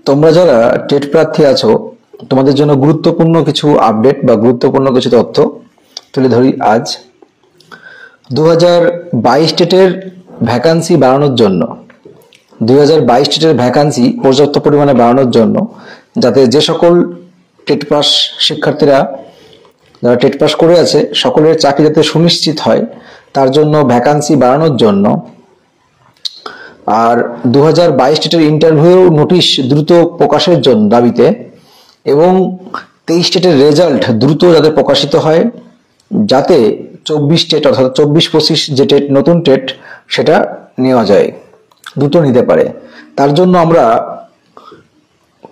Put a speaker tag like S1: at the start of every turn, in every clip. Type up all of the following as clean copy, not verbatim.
S1: তোমরা যারা টেট প্রার্থী আছো তোমাদের জন্য গুরুত্বপূর্ণ কিছু আপডেট বা গুরুত্বপূর্ণ কিছু তথ্য তুলে ধরি আজ। 2022 টেটের ভ্যাকান্সি বাড়ানোর জন্য 2022 টেটের ভ্যাকান্সি পর্যাপ্ত পরিমাণে বাড়ানোর জন্য, যাতে যে সকল টেট পাস শিক্ষার্থীরা যারা টেট পাস করে আছে সকলের চাকরি যাতে সুনিশ্চিত হয়, তার জন্য ভ্যাকান্সি বাড়ানোর জন্য আর 2022 টেটের ইন্টারভিউ নোটিশ দ্রুত প্রকাশের জন্য দাবিতে, এবং 23 টেটের রেজাল্ট দ্রুত যাতে প্রকাশিত হয়, যাতে 24 টেট অর্থাৎ 24-25 যে টেট নতুন টেট সেটা নেওয়া যায়, দ্রুত নিতে পারে। তার জন্য আমরা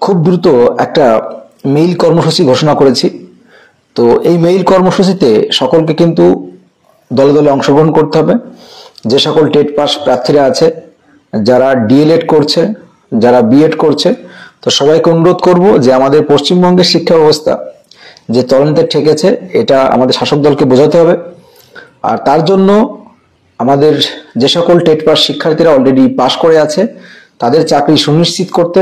S1: খুব দ্রুত একটা মেইল কর্মসূচি ঘোষণা করেছি। তো এই মেইল কর্মসূচিতে সকলকে কিন্তু দলে দলে অংশগ্রহণ করতে হবে। যে সকল টেট পাস প্রার্থীরা আছে, যারা ডিএলএড করছে, যারা বিএড করছে, তো সবাইকে অনুরোধ করব যে আমাদের পশ্চিমবঙ্গের শিক্ষা ব্যবস্থা যে তলানিতে ঠেকেছে এটা আমাদের শাসক দলকে বোঝাতে হবে। আর তার জন্য আমাদের যে সকল টেট পাস শিক্ষার্থীরা অলরেডি পাস করে আছে তাদের চাকরি সুনিশ্চিত করতে,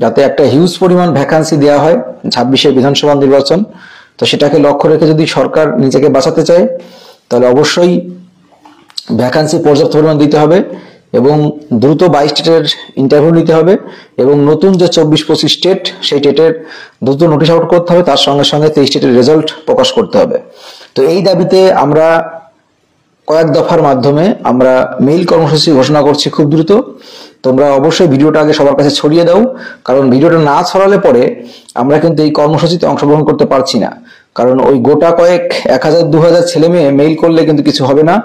S1: যাতে একটা হিউজ পরিমাণ ভ্যাকান্সি দেওয়া হয় 26-এর বিধানসভা নির্বাচন। তো সেটাকে লক্ষ্য রেখে যদি সরকার নিজেকে বাঁচাতে চায় তাহলে অবশ্যই ভ্যাকান্সি পর্যাপ্ত পরিমাণ দিতে হবে এবং দ্রুত 22 টেটের ইন্টারভিউ নিতে হবে এবং নতুন যে 24-25 টেট সেই টেটের দ্রুত নোটিশ আউট করতে হবে, তার সঙ্গে সঙ্গে 23 টেটের রেজাল্ট প্রকাশ করতে হবে। তো এই দাবিতে আমরা কয়েক দফার মাধ্যমে আমরা মেইল কর্মসূচি ঘোষণা করছি খুব দ্রুত। তোমরা অবশ্যই ভিডিওটা আগে সবার কাছে ছড়িয়ে দাও, কারণ ভিডিওটা না ছড়ালে পরে আমরা কিন্তু এই কর্মসূচিতে অংশগ্রহণ করতে পারছি না। কারণ ওই গোটা কয়েক 1000-2000 ছেলে মেয়ে মেইল করলে কিন্তু কিছু হবে না।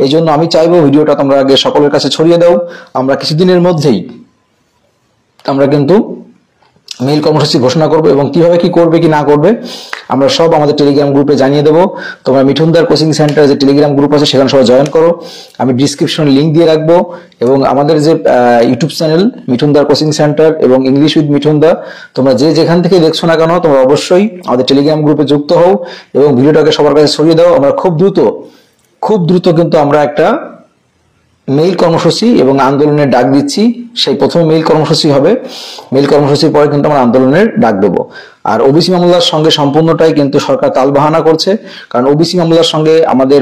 S1: এই জন্য আমি চাইবো ভিডিওটা তোমরা আগে সকলের কাছে ছড়িয়ে দাও। আমরা কিছুদিনের মধ্যেই আমরা কিন্তু মেইল কর্মসূচি ঘোষণা করব এবং কিভাবে কি করবে কি না করবে আমরা সব আমাদের টেলিগ্রাম গ্রুপে জানিয়ে দেবো। তোমরা মিঠুনদার কোচিং সেন্টার যে টেলিগ্রাম গ্রুপ আছে সেখানে সবাই জয়েন করো, আমি ডিসক্রিপশনে লিঙ্ক দিয়ে রাখবো। এবং আমাদের যে ইউটিউব চ্যানেল মিঠুনদার কোচিং সেন্টার এবং ইংলিশ উইথ মিঠুনদা, তোমরা যে যেখান থেকে দেখছো না কেন তোমরা অবশ্যই আমাদের টেলিগ্রাম গ্রুপে যুক্ত হও এবং ভিডিওটাকে সবার কাছে ছড়িয়ে দাও। আমরা খুব দ্রুত কিন্তু আমরা একটা মেইল কর্মসূচি এবং আন্দোলনের ডাক দিচ্ছি। সেই প্রথমে মেইল কর্মসূচি হবে, মেইল কর্মসূচির পরে কিন্তু আমরা আন্দোলনের ডাক দেবো। আর ওবিসি মামলার সঙ্গে সম্পূর্ণটাই কিন্তু সরকার তালবাহানা করছে, কারণ ওবিসি মামলার সঙ্গে আমাদের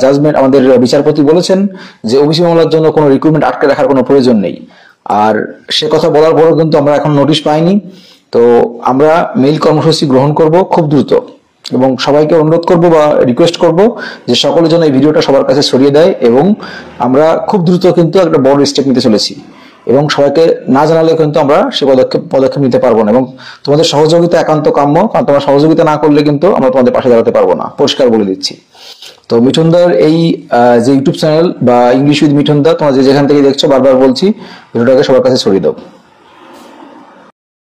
S1: জাজমেন্ট আমাদের বিচারপতি বলেছেন যে ওবিসি মামলার জন্য কোনো রিক্রুটমেন্ট আটকে রাখার কোনো প্রয়োজন নেই। আর সে কথা বলার পরেও কিন্তু আমরা এখন নোটিশ পাইনি। তো আমরা মেইল কর্মসূচি গ্রহণ করব খুব দ্রুত এবং সবাইকে অনুরোধ করব বা রিকোয়েস্ট করব যে সকলের জন্য এই ভিডিওটা সবার কাছে ছড়িয়ে দেয় এবং আমরা খুব দ্রুত কিন্তু একটা বড় স্টেপ নিতে চলেছি এবং সবাইকে না জানালে কিন্তু আমরা সে পদক্ষেপ নিতে পারবো না এবং তোমাদের সহযোগিতা একান্ত কাম্য, কারণ তোমরা সহযোগিতা না করলে কিন্তু আমরা তোমাদের পাশে দাঁড়াতে পারবো না, পরিষ্কার বলে দিচ্ছি। তো মিঠুনদার এই যে ইউটিউব চ্যানেল বা ইংলিশ উইথ মিঠুনদা তোমরা যে যেখান থেকে দেখছো বারবার বলছি ভিডিওটাকে সবার কাছে ছড়িয়ে দাও।